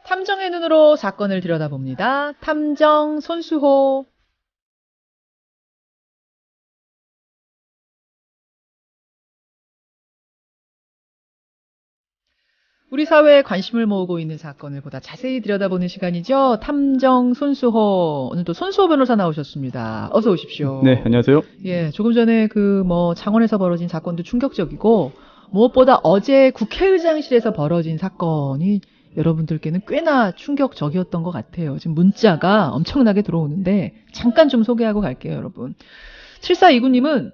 탐정의 눈으로 사건을 들여다봅니다. 탐정 손수호. 우리 사회에 관심을 모으고 있는 사건을 보다 자세히 들여다보는 시간이죠. 탐정 손수호. 오늘도 손수호 변호사 나오셨습니다. 어서 오십시오. 네, 안녕하세요. 예, 조금 전에 창원에서 벌어진 사건도 충격적이고, 무엇보다 어제 국회의장실에서 벌어진 사건이 여러분들께는 꽤나 충격적이었던 것 같아요. 지금 문자가 엄청나게 들어오는데, 잠깐 좀 소개하고 갈게요, 여러분. 7429님은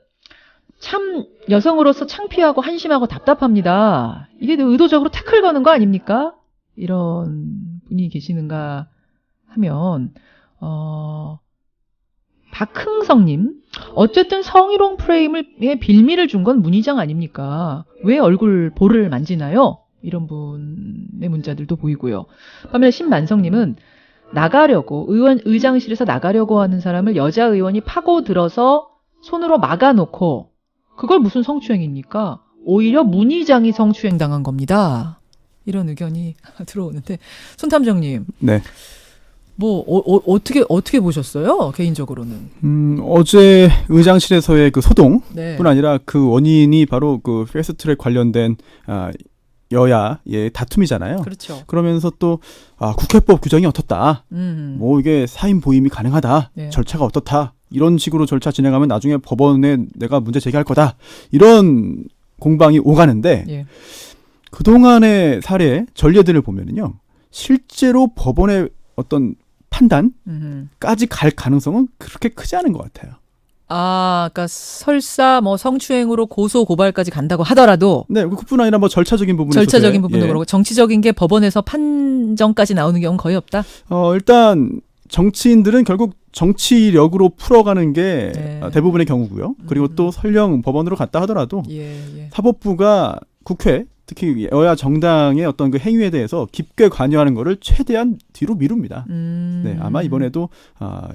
참 여성으로서 창피하고 한심하고 답답합니다. 이게 의도적으로 태클 거는 거 아닙니까? 이런 분이 계시는가 하면, 박흥성님, 어쨌든 성희롱 프레임에 빌미를 준 건 문희장 아닙니까? 왜 얼굴 볼을 만지나요? 이런 분의 문자들도 보이고요. 반면에 신만성님은 의장실에서 나가려고 하는 사람을 여자 의원이 파고들어서 손으로 막아놓고 그걸 무슨 성추행입니까? 오히려 문희장이 성추행 당한 겁니다. 이런 의견이 들어오는데, 손탐정님. 네. 어떻게 보셨어요? 개인적으로는. 어제 의장실에서의 그 소동뿐 네. 아니라 그 원인이 바로 그 패스트트랙 관련된 여야의 다툼이잖아요. 그렇죠. 그러면서 또 국회법 규정이 어떻다. 이게 사인 보임이 가능하다. 네. 절차가 어떻다. 이런 식으로 절차 진행하면 나중에 법원에 내가 문제 제기할 거다. 이런 공방이 오가는데 예. 그동안의 사례 전례들을 보면은요. 실제로 법원의 어떤 판단까지 갈 가능성은 그렇게 크지 않은 것 같아요. 그러니까 설사 성추행으로 고소 고발까지 간다고 하더라도 네, 그뿐 아니라 절차적인 부분에서 절차적인 부분도 그렇고 정치적인 게 법원에서 판정까지 나오는 경우는 거의 없다. 일단 정치인들은 결국 정치력으로 풀어가는 게 대부분의 경우고요. 그리고 또 설령 법원으로 갔다 하더라도 사법부가 국회, 특히 여야 정당의 어떤 그 행위에 대해서 깊게 관여하는 거를 최대한 뒤로 미룹니다. 네, 아마 이번에도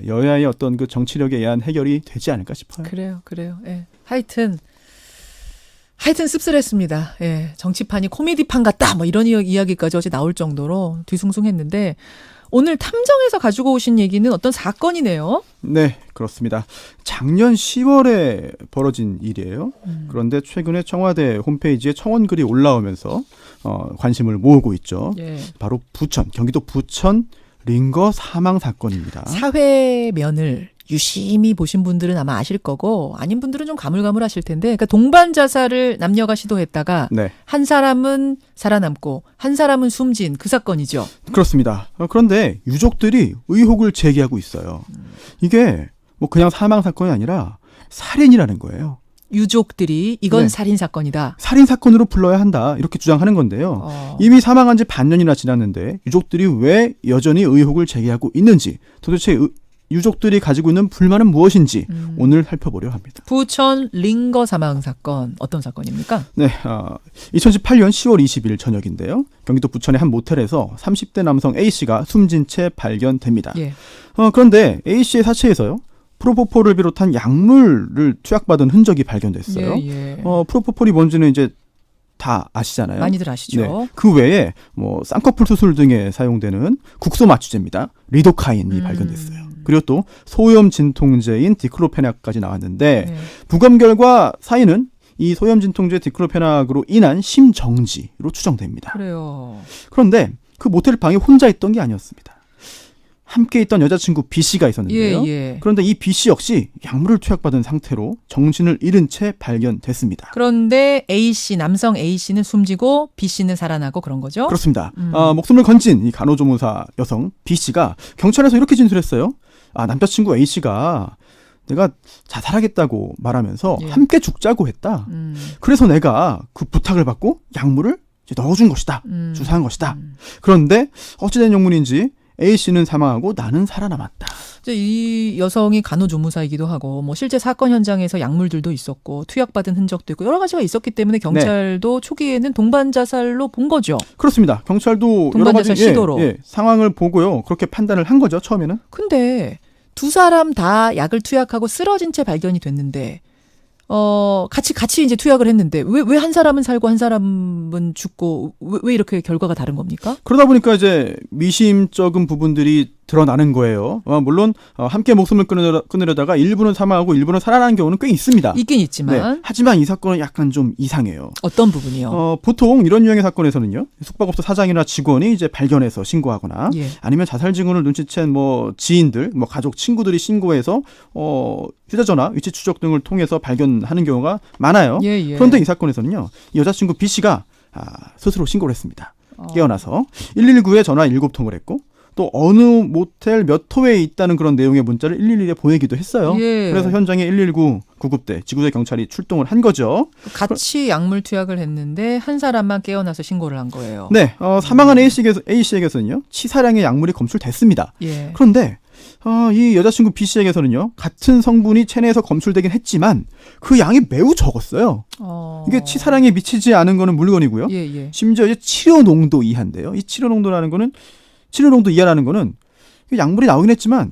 여야의 어떤 그 정치력에 의한 해결이 되지 않을까 싶어요. 그래요. 예. 하여튼 씁쓸했습니다. 예. 정치판이 코미디판 같다. 이런 이야기까지 어제 나올 정도로 뒤숭숭했는데, 오늘 탐정에서 가지고 오신 얘기는 어떤 사건이네요. 네, 그렇습니다. 작년 10월에 벌어진 일이에요. 그런데 최근에 청와대 홈페이지에 청원글이 올라오면서 관심을 모으고 있죠. 예. 바로 경기도 부천 링거 사망 사건입니다. 사회면을 유심히 보신 분들은 아마 아실 거고, 아닌 분들은 좀 가물가물하실 텐데, 그러니까 동반 자살을 남녀가 시도했다가 네. 한 사람은 살아남고 한 사람은 숨진 그 사건이죠. 그렇습니다. 그런데 유족들이 의혹을 제기하고 있어요. 이게 그냥 사망 사건이 아니라 살인이라는 거예요. 유족들이 이건 네. 살인 사건이다. 살인 사건으로 불러야 한다. 이렇게 주장하는 건데요. 이미 사망한 지 반년이나 지났는데 유족들이 왜 여전히 의혹을 제기하고 있는지, 도대체 유족들이 가지고 있는 불만은 무엇인지 오늘 살펴보려 합니다. 부천 링거 사망 사건, 어떤 사건입니까? 네, 2018년 10월 20일 저녁인데요. 경기도 부천의 한 모텔에서 30대 남성 A씨가 숨진 채 발견됩니다. 예. 그런데 A씨의 사체에서요. 프로포폴을 비롯한 약물을 투약받은 흔적이 발견됐어요. 예. 프로포폴이 뭔지는 이제 다 아시잖아요. 많이들 아시죠. 네. 그 외에 쌍꺼풀 수술 등에 사용되는 국소 마취제입니다. 리도카인이 발견됐어요. 그리고 또 소염 진통제인 디클로페낙까지 나왔는데 부검 결과 사인은 이 소염 진통제 디클로페낙으로 인한 심정지로 추정됩니다. 그래요. 그런데 그 모텔 방에 혼자 있던 게 아니었습니다. 함께 있던 여자친구 B씨가 있었는데요. 예. 그런데 이 B씨 역시 약물을 투약받은 상태로 정신을 잃은 채 발견됐습니다. 그런데 A씨, 남성 A씨는 숨지고 B씨는 살아나고 그런 거죠? 그렇습니다. 목숨을 건진 이 간호조무사 여성 B씨가 경찰에서 이렇게 진술했어요. 남자친구 A씨가 내가 자살하겠다고 말하면서 함께 죽자고 했다. 그래서 내가 그 부탁을 받고 약물을 넣어준 것이다. 주사한 것이다. 그런데 어찌된 영문인지 A씨는 사망하고 나는 살아남았다. 이 여성이 간호조무사이기도 하고 실제 사건 현장에서 약물들도 있었고 투약받은 흔적도 있고 여러 가지가 있었기 때문에 경찰도 초기에는 동반 자살로 본 거죠. 그렇습니다. 경찰도 동반 자살 시도로 상황을 보고요. 그렇게 판단을 한 거죠. 처음에는. 근데 두 사람 다 약을 투약하고 쓰러진 채 발견이 됐는데 같이 이제 투약을 했는데 왜 한 사람은 살고 한 사람은 죽고 왜 이렇게 결과가 다른 겁니까? 그러다 보니까 이제 미심쩍은 부분들이 드러나는 거예요. 물론 함께 목숨을 끊으려다가 일부는 사망하고 일부는 살아나는 경우는 꽤 있습니다. 있긴 있지만. 네. 하지만 이 사건은 약간 좀 이상해요. 어떤 부분이요? 보통 이런 유형의 사건에서는요. 숙박업소 사장이나 직원이 이제 발견해서 신고하거나 예. 아니면 자살 증언을 눈치챈 뭐 지인들, 뭐 가족, 친구들이 신고해서 휴대전화, 위치 추적 등을 통해서 발견하는 경우가 많아요. 예. 그런데 이 사건에서는요. 이 여자친구 B 씨가 스스로 신고를 했습니다. 깨어나서 119에 전화 7통을 했고 또 어느 모텔 몇 호에 있다는 그런 내용의 문자를 111에 보내기도 했어요. 예. 그래서 현장에 119 구급대, 지구대 경찰이 출동을 한 거죠. 같이 약물 투약을 했는데 한 사람만 깨어나서 신고를 한 거예요. 네, 사망한 A 씨에게서는요. 치사량의 약물이 검출됐습니다. 예. 그런데 이 여자친구 B 씨에게서는요. 같은 성분이 체내에서 검출되긴 했지만 그 양이 매우 적었어요. 이게 치사량에 미치지 않은 거는 물론이고요. 예. 심지어 이제 치료 농도 이하인데요. 이 치료 농도라는 거는 치료 농도 이하라는 거는 약물이 나오긴 했지만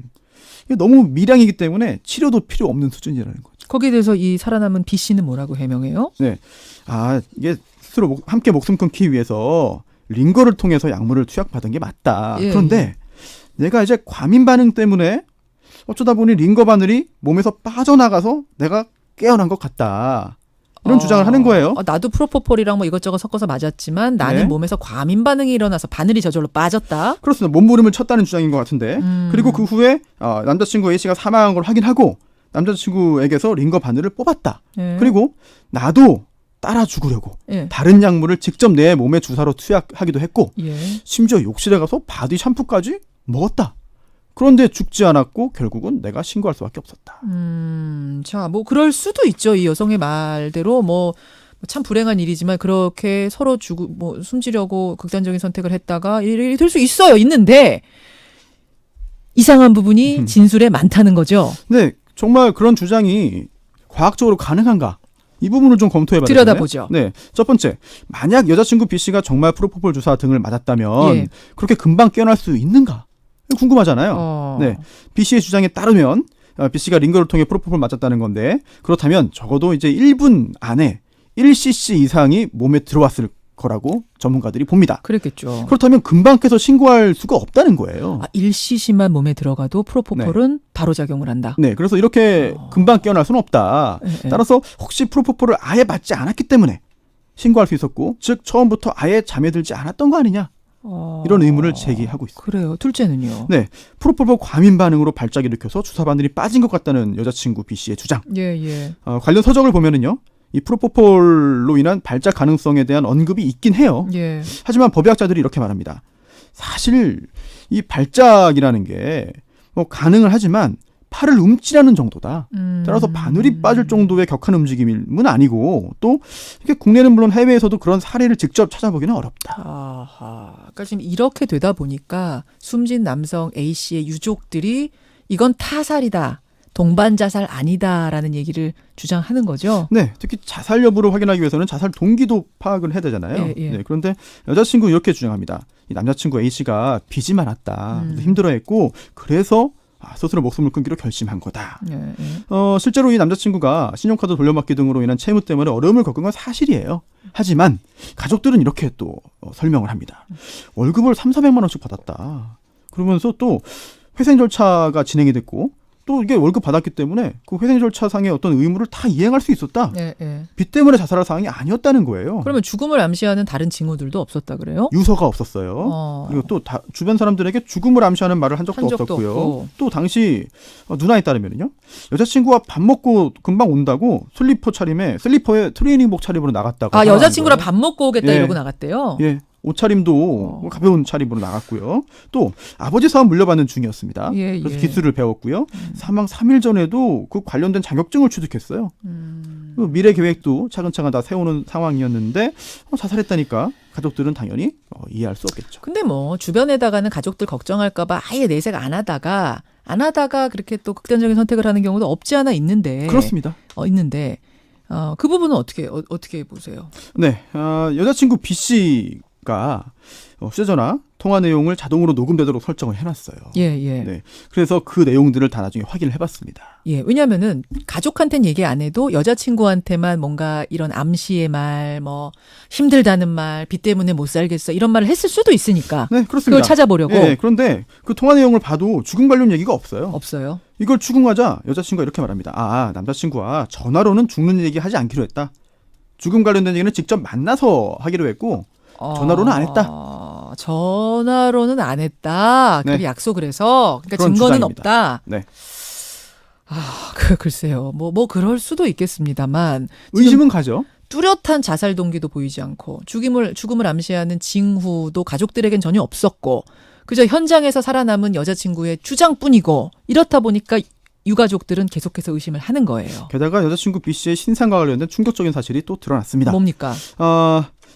이게 너무 미량이기 때문에 치료도 필요 없는 수준이라는 거죠. 거기에 대해서 이 살아남은 B 씨는 뭐라고 해명해요? 네, 이게 스스로 함께 목숨 끊기 위해서 링거를 통해서 약물을 투약받은 게 맞다. 예, 그런데 내가 이제 과민 반응 때문에 어쩌다 보니 링거 바늘이 몸에서 빠져나가서 내가 깨어난 것 같다. 이런 주장을 하는 거예요. 나도 프로포폴이랑 뭐 이것저것 섞어서 맞았지만 나는 네. 몸에서 과민 반응이 일어나서 바늘이 저절로 빠졌다. 그렇습니다. 몸부림을 쳤다는 주장인 것 같은데. 그리고 그 후에 남자친구 A 씨가 사망한 걸 확인하고 남자친구에게서 링거 바늘을 뽑았다. 예. 그리고 나도 따라 죽으려고 예. 다른 약물을 직접 내 몸에 주사로 투약하기도 했고 예. 심지어 욕실에 가서 바디 샴푸까지 먹었다. 그런데 죽지 않았고 결국은 내가 신고할 수밖에 없었다. 자, 뭐 그럴 수도 있죠. 이 여성의 말대로 뭐 참 불행한 일이지만 그렇게 서로 뭐 숨지려고 극단적인 선택을 했다가 일이 될 수 있는데 이상한 부분이 진술에 많다는 거죠. 네, 정말 그런 주장이 과학적으로 가능한가? 이 부분을 좀 검토해봐야 되겠네요. 들여다보죠. 네, 첫 번째, 만약 여자친구 B 씨가 정말 프로포폴 주사 등을 맞았다면 예. 그렇게 금방 깨어날 수 있는가? 궁금하잖아요. 네, B 씨의 주장에 따르면 B 씨가 링거를 통해 프로포폴 맞았다는 건데 그렇다면 적어도 이제 1분 안에 1cc 이상이 몸에 들어왔을 거라고 전문가들이 봅니다. 그랬겠죠. 그렇다면 금방 깨서 신고할 수가 없다는 거예요. 1cc만 몸에 들어가도 프로포폴은 바로 작용을 한다. 네, 그래서 이렇게 금방 깨어날 수는 없다. 네. 따라서 혹시 프로포폴을 아예 맞지 않았기 때문에 신고할 수 있었고, 즉 처음부터 아예 잠에 들지 않았던 거 아니냐? 이런 의문을 제기하고 있습니다. 그래요. 둘째는요? 네, 프로포폴 과민 반응으로 발작을 일으켜서 주사 바늘이 빠진 것 같다는 여자친구 B 씨의 주장. 예. 관련 서적을 보면은요. 이 프로포폴로 인한 발작 가능성에 대한 언급이 있긴 해요. 예. 하지만 법의학자들이 이렇게 말합니다. 사실 이 발작이라는 게 뭐 가능은 하지만 팔을 움찔하는 정도다. 따라서 바늘이 빠질 정도의 격한 움직임은 아니고 또 이게 국내는 물론 해외에서도 그런 사례를 직접 찾아보기는 어렵다. 아하. 그러니까 지금 이렇게 되다 보니까 숨진 남성 A 씨의 유족들이 이건 타살이다. 동반 자살 아니다라는 얘기를 주장하는 거죠. 네, 특히 자살 여부를 확인하기 위해서는 자살 동기도 파악을 해야 되잖아요. 예. 네, 그런데 여자친구 이렇게 주장합니다. 이 남자친구 A 씨가 빚이 많았다, 힘들어했고 그래서 스스로 목숨을 끊기로 결심한 거다. 예. 실제로 이 남자친구가 신용카드 돌려막기 등으로 인한 채무 때문에 어려움을 겪은 건 사실이에요. 하지만 가족들은 이렇게 또 설명을 합니다. 월급을 300~400만 원씩 받았다. 그러면서 또 회생 절차가 진행이 됐고 또 이게 월급 받았기 때문에 그 회생 절차상의 어떤 의무를 다 이행할 수 있었다. 예. 빚 때문에 자살할 상황이 아니었다는 거예요. 그러면 죽음을 암시하는 다른 징후들도 없었다 그래요? 유서가 없었어요. 그리고 또 주변 사람들에게 죽음을 암시하는 말을 한 적도 없었고요. 없고. 또 당시 누나에 따르면요, 여자친구와 밥 먹고 금방 온다고 슬리퍼에 트레이닝복 차림으로 나갔다가 여자친구랑 밥 먹고 오겠다 예. 이러고 나갔대요. 예. 옷차림도 가벼운 차림으로 나갔고요. 또 아버지 사업 물려받는 중이었습니다. 그래서 기술을 배웠고요. 사망 3일 전에도 그 관련된 자격증을 취득했어요. 그 미래 계획도 차근차근 다 세우는 상황이었는데 자살했다니까 가족들은 당연히 이해할 수 없겠죠. 근데 뭐 주변에다가는 가족들 걱정할까 봐 아예 내색 안 하다가 그렇게 또 극단적인 선택을 하는 경우도 없지 않아 있는데. 그렇습니다. 있는데 그 부분은 어떻게 보세요? 네, 여자친구 B 씨가 휴대전화 통화 내용을 자동으로 녹음되도록 설정을 해놨어요. 예, 예. 네. 그래서 그 내용들을 다 나중에 확인을 해봤습니다. 예, 왜냐면은 가족한테는 얘기 안 해도 여자친구한테만 뭔가 이런 암시의 말, 뭐 힘들다는 말, 빚 때문에 못 살겠어 이런 말을 했을 수도 있으니까. 네, 그렇습니다. 그걸 찾아보려고. 네, 그런데 그 통화 내용을 봐도 죽음 관련 얘기가 없어요. 없어요. 이걸 추궁하자 여자친구가 이렇게 말합니다. 남자친구와 전화로는 죽는 얘기 하지 않기로 했다. 죽음 관련된 얘기는 직접 만나서 하기로 했고 전화로는 안 했다. 전화로는 안 했다. 네. 그 약속을 해서 그러니까 그런 증거는 주장입니다. 없다. 네. 글쎄요. 뭐 그럴 수도 있겠습니다만 의심은 가죠. 뚜렷한 자살 동기도 보이지 않고 죽음을 암시하는 징후도 가족들에겐 전혀 없었고 그저 현장에서 살아남은 여자친구의 주장뿐이고 이렇다 보니까 유가족들은 계속해서 의심을 하는 거예요. 게다가 여자친구 B 씨의 신상과 관련된 충격적인 사실이 또 드러났습니다. 뭡니까?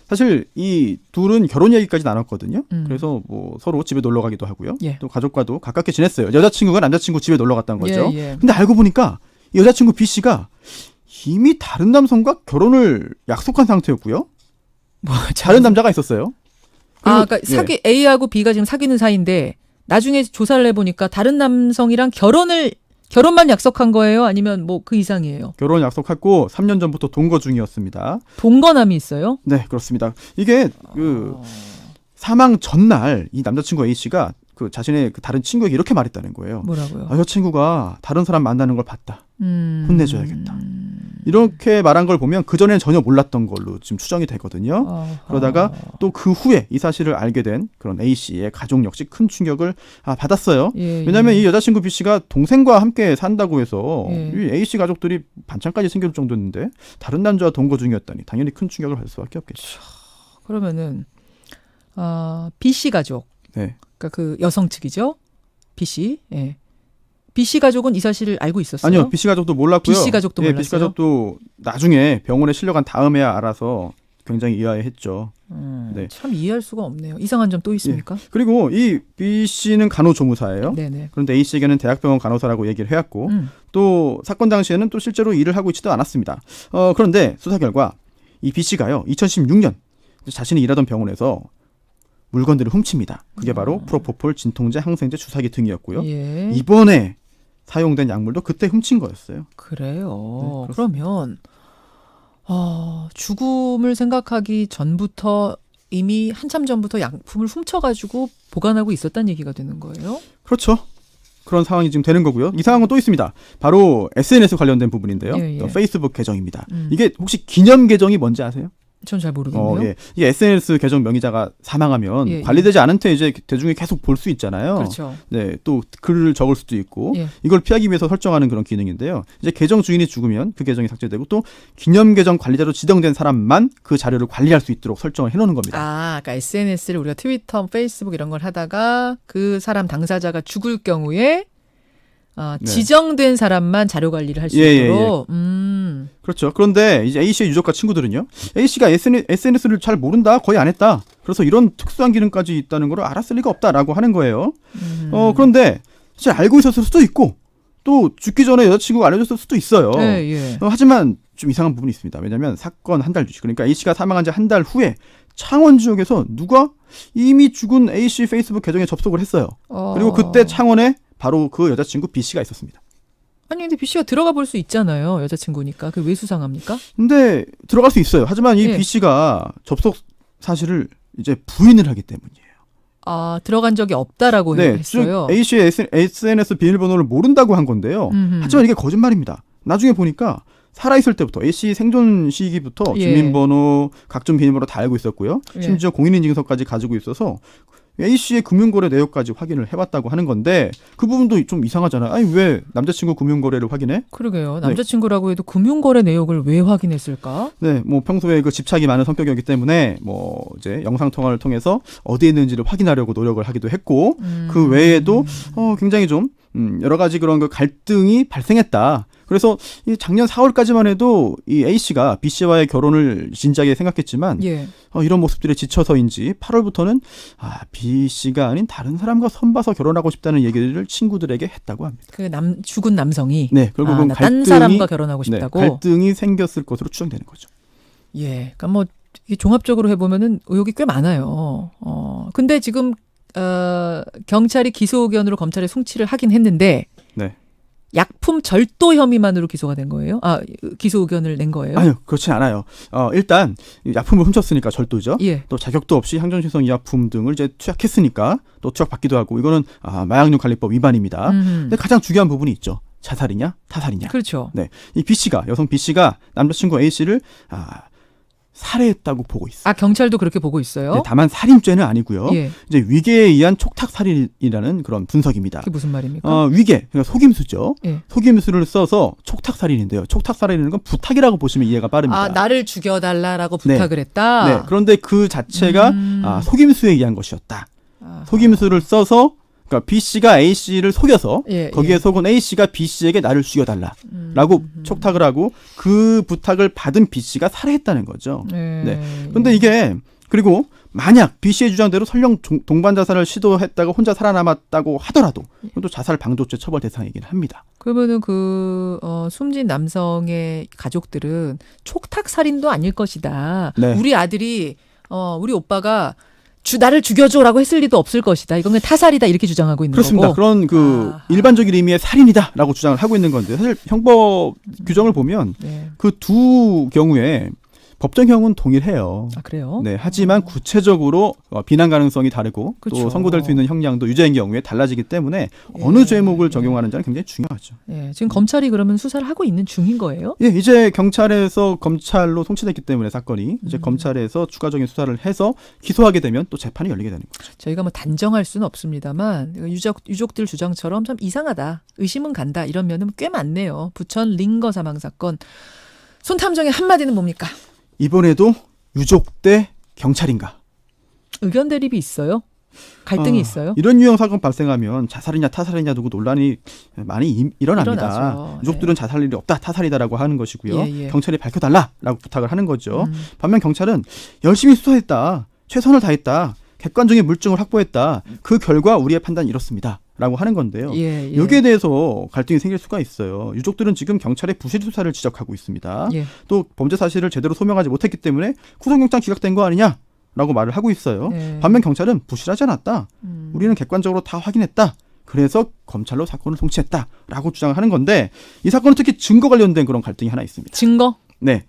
사실 이 둘은 결혼 얘기까지 나눴거든요. 그래서 뭐 서로 집에 놀러 가기도 하고요. 예. 또 가족과도 가깝게 지냈어요. 여자친구가 남자친구 집에 놀러 갔다는 거죠. 예. 근데 알고 보니까 여자친구 B 씨가 이미 다른 남성과 결혼을 약속한 상태였고요. 다른 남자가 있었어요. 그러니까 A하고 B가 지금 사귀는 사이인데 나중에 조사를 해보니까 다른 남성이랑 결혼만 약속한 거예요? 아니면 뭐 그 이상이에요? 결혼 약속했고 3년 전부터 동거 중이었습니다. 동거남이 있어요? 네, 그렇습니다. 이게 그 사망 전날 이 남자친구 A 씨가 그 자신의 그 다른 친구에게 이렇게 말했다는 거예요. 뭐라고요? 여자친구가 다른 사람 만나는 걸 봤다. 혼내줘야겠다. 이렇게 말한 걸 보면 그전에는 전혀 몰랐던 걸로 지금 추정이 되거든요. 그러다가 또 그 후에 이 사실을 알게 된 그런 A 씨의 가족 역시 큰 충격을 받았어요. 왜냐하면 이 여자친구 B 씨가 동생과 함께 산다고 해서 이 A 씨 가족들이 반찬까지 챙겨줄 정도였는데 다른 남자와 동거 중이었다니 당연히 큰 충격을 받을 수밖에 없겠죠. 그러면은 B 씨 가족, 네. 그러니까 그 여성 측이죠. B 씨. 예. B 씨 가족은 이 사실을 알고 있었어요? 아니요. B 씨 가족도 몰랐고요. B 씨 가족도 몰랐어요? B 씨 가족도 나중에 병원에 실려간 다음에야 알아서 굉장히 의아해했죠. 네. 참 이해할 수가 없네요. 이상한 점 또 있습니까? 예. 그리고 이 B 씨는 간호조무사예요. 네네. 그런데 A 씨에게는 대학병원 간호사라고 얘기를 해왔고 또 사건 당시에는 또 실제로 일을 하고 있지도 않았습니다. 그런데 수사 결과 이 B 씨가요. 2016년 자신이 일하던 병원에서 물건들을 훔칩니다. 그게 바로 프로포폴, 진통제, 항생제, 주사기 등이었고요. 예. 이번에 사용된 약물도 그때 훔친 거였어요. 그래요. 네, 그러면 죽음을 생각하기 전부터 이미 한참 전부터 약품을 훔쳐가지고 보관하고 있었다는 얘기가 되는 거예요? 그렇죠. 그런 상황이 지금 되는 거고요. 이상한 건 또 있습니다. 바로 SNS 관련된 부분인데요. 예. 페이스북 계정입니다. 이게 혹시 기념 계정이 뭔지 아세요? 전 잘 모르겠네요. 예. 이 SNS 계정 명의자가 사망하면 관리되지 않은 채 이제 대중이 계속 볼 수 있잖아요. 그렇죠. 네, 또 글을 적을 수도 있고 예. 이걸 피하기 위해서 설정하는 그런 기능인데요. 이제 계정 주인이 죽으면 그 계정이 삭제되고 또 기념 계정 관리자로 지정된 사람만 그 자료를 관리할 수 있도록 설정을 해놓는 겁니다. 그러니까 SNS를 우리가 트위터, 페이스북 이런 걸 하다가 그 사람 당사자가 죽을 경우에 지정된 사람만 자료 관리를 할 수 있도록. 그렇죠. 그런데 이제 A 씨의 유족과 친구들은요. A 씨가 SNS를 잘 모른다, 거의 안 했다. 그래서 이런 특수한 기능까지 있다는 걸 알았을 리가 없다라고 하는 거예요. 그런데 사실 알고 있었을 수도 있고 또 죽기 전에 여자친구가 알려줬을 수도 있어요. 하지만 좀 이상한 부분이 있습니다. 왜냐하면 사건 한 달 뒤, 그러니까 A 씨가 사망한 지 한 달 후에 창원 지역에서 누가 이미 죽은 A 씨 페이스북 계정에 접속을 했어요. 그리고 그때 창원에 바로 그 여자친구 B 씨가 있었습니다. 아니 근데 B 씨가 들어가 볼 수 있잖아요. 여자친구니까. 그게 왜 수상합니까? 근데 들어갈 수 있어요. 하지만 이 B 씨가 접속 사실을 이제 부인을 하기 때문이에요. 들어간 적이 없다라고 했어요. A 씨의 SNS 비밀번호를 모른다고 한 건데요. 하지만 이게 거짓말입니다. 나중에 보니까 살아있을 때부터 A 씨 생존 시기부터 주민번호, 각종 비밀번호 다 알고 있었고요. 심지어 공인인증서까지 가지고 있어서 A 씨의 금융거래 내역까지 확인을 해봤다고 하는 건데 그 부분도 좀 이상하잖아요. 아니 왜 남자친구 금융거래를 확인해? 그러게요. 남자친구라고 해도 금융거래 내역을 왜 확인했을까? 네, 뭐 평소에 그 집착이 많은 성격이었기 때문에 뭐 이제 영상 통화를 통해서 어디에 있는지를 확인하려고 노력을 하기도 했고 그 외에도 굉장히 좀 여러 가지 그런 그 갈등이 발생했다. 그래서 이 작년 4월까지만 해도 이 A 씨가 B 씨와의 결혼을 진지하게 생각했지만 이런 모습들에 지쳐서인지 8월부터는 B 씨가 아닌 다른 사람과 선봐서 결혼하고 싶다는 얘기를 친구들에게 했다고 합니다. 그 죽은 남성이 결국은 딴 사람과 결혼하고 싶다고 갈등이 생겼을 것으로 추정되는 거죠. 그러니까 뭐 종합적으로 해보면은 의혹이 꽤 많아요. 근데 지금 경찰이 기소 의견으로 검찰에 송치를 하긴 했는데 네. 약품 절도 혐의만으로 기소가 된 거예요? 기소 의견을 낸 거예요? 아니요, 그렇진 않아요. 일단 약품을 훔쳤으니까 절도죠. 예. 또 자격도 없이 향정신성 의약품 등을 이제 투약했으니까 또 투약받기도 하고 이거는 마약류 관리법 위반입니다. 근데 가장 중요한 부분이 있죠. 자살이냐, 타살이냐. 그렇죠. 네, 이 B 씨가 여성 B 씨가 남자친구 A 씨를 살해했다고 보고 있어요. 경찰도 그렇게 보고 있어요? 네, 다만 살인죄는 아니고요. 예. 이제 위계에 의한 촉탁살인이라는 그런 분석입니다. 그게 무슨 말입니까? 위계, 그러니까 속임수죠. 예. 속임수를 써서 촉탁살인인데요. 촉탁살인은 건 부탁이라고 보시면 이해가 빠릅니다. 나를 죽여달라라고 부탁을 했다? 네. 그런데 그 자체가 속임수에 의한 것이었다. 속임수를 써서 그러니까 B 씨가 A 씨를 속여서 거기에 속은 A 씨가 B 씨에게 나를 죽여달라라고 촉탁을 하고 그 부탁을 받은 B 씨가 살해했다는 거죠. 네. 그런데 이게 그리고 만약 B 씨의 주장대로 설령 동반 자살을 시도했다가 혼자 살아남았다고 하더라도 또 자살 방조죄 처벌 대상이긴 합니다. 그러면은 숨진 남성의 가족들은 촉탁 살인도 아닐 것이다. 네. 우리 아들이 우리 오빠가 나를 죽여줘라고 했을 리도 없을 것이다. 이건 그냥 타살이다 이렇게 주장하고 있는 그렇습니다. 거고. 그런 일반적인 의미의 살인이다라고 주장을 하고 있는 건데 사실 형법 규정을 보면 그 두 경우에 법정형은 동일해요. 그래요? 네. 하지만 구체적으로 비난 가능성이 다르고 그렇죠. 또 선고될 수 있는 형량도 유죄인 경우에 달라지기 때문에 어느 죄목을 적용하는지는 굉장히 중요하죠. 지금 검찰이 그러면 수사를 하고 있는 중인 거예요? 예, 이제 경찰에서 검찰로 송치됐기 때문에 사건이 이제 검찰에서 추가적인 수사를 해서 기소하게 되면 또 재판이 열리게 되는 거죠. 저희가 뭐 단정할 수는 없습니다만 유족들 주장처럼 참 이상하다, 의심은 간다 이런 면은 꽤 많네요. 부천 링거 사망 사건. 손탐정의 한마디는 뭡니까? 이번에도 유족 대 경찰인가? 의견 대립이 있어요? 갈등이 있어요? 이런 유형 사건 발생하면 자살이냐 타살이냐 두고 논란이 많이 일어납니다. 일어나죠. 유족들은 자살 일이 없다, 타살이다라고 하는 것이고요. 경찰이 밝혀달라라고 부탁을 하는 거죠. 반면 경찰은 열심히 수사했다, 최선을 다했다, 객관적인 물증을 확보했다. 그 결과 우리의 판단이 이렇습니다. 라고 하는 건데요. 여기에 대해서 갈등이 생길 수가 있어요. 유족들은 지금 경찰의 부실 수사를 지적하고 있습니다. 또 범죄 사실을 제대로 소명하지 못했기 때문에 구속영장 기각된 거 아니냐라고 말을 하고 있어요. 반면 경찰은 부실하지 않았다. 우리는 객관적으로 다 확인했다. 그래서 검찰로 사건을 송치했다라고 주장을 하는 건데 이 사건은 특히 증거 관련된 그런 갈등이 하나 있습니다. 증거? 네.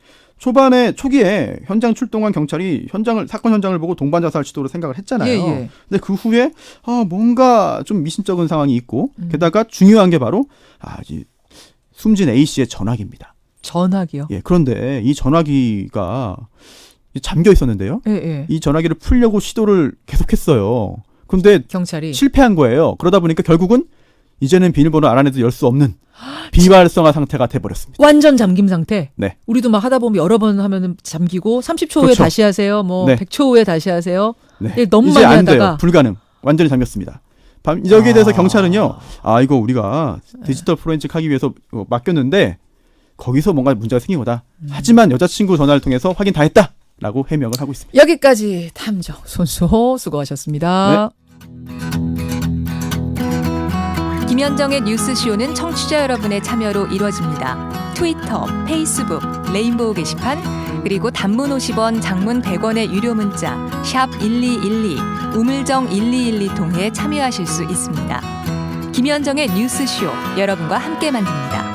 초기에 현장 출동한 경찰이 사건 현장을 보고 동반 자살 시도로 생각을 했잖아요. 근데 그 후에 뭔가 좀 미심쩍은 상황이 있고 게다가 중요한 게 바로 숨진 A 씨의 전화기입니다. 전화기요? 예. 그런데 이 전화기가 잠겨 있었는데요. 이 전화기를 풀려고 시도를 계속했어요. 근데 경찰이 실패한 거예요. 그러다 보니까 결국은 이제는 비밀번호 알아내도 열 수 없는 비활성화 상태가 돼버렸습니다. 완전 잠김 상태? 네. 우리도 막 하다 보면 여러 번 하면은 잠기고 30초 후에 그렇죠. 다시 하세요. 100초 후에 다시 하세요. 네. 너무 이제 많이 안 돼요. 하다가 불가능. 완전히 잠겼습니다. 여기에 대해서 경찰은요. 이거 우리가 디지털 포렌식 하기 위해서 맡겼는데 거기서 뭔가 문제가 생긴 거다. 하지만 여자친구 전화를 통해서 확인 다 했다라고 해명을 하고 있습니다. 여기까지 탐정 손수호 수고하셨습니다. 네. 김현정의 뉴스쇼는 청취자 여러분의 참여로 이루어집니다. 트위터, 페이스북, 레인보우 게시판, 그리고 단문 50원, 장문 100원의 유료 문자 샵 1212, 우물정 1212 통해 참여하실 수 있습니다. 김현정의 뉴스쇼, 여러분과 함께 만듭니다.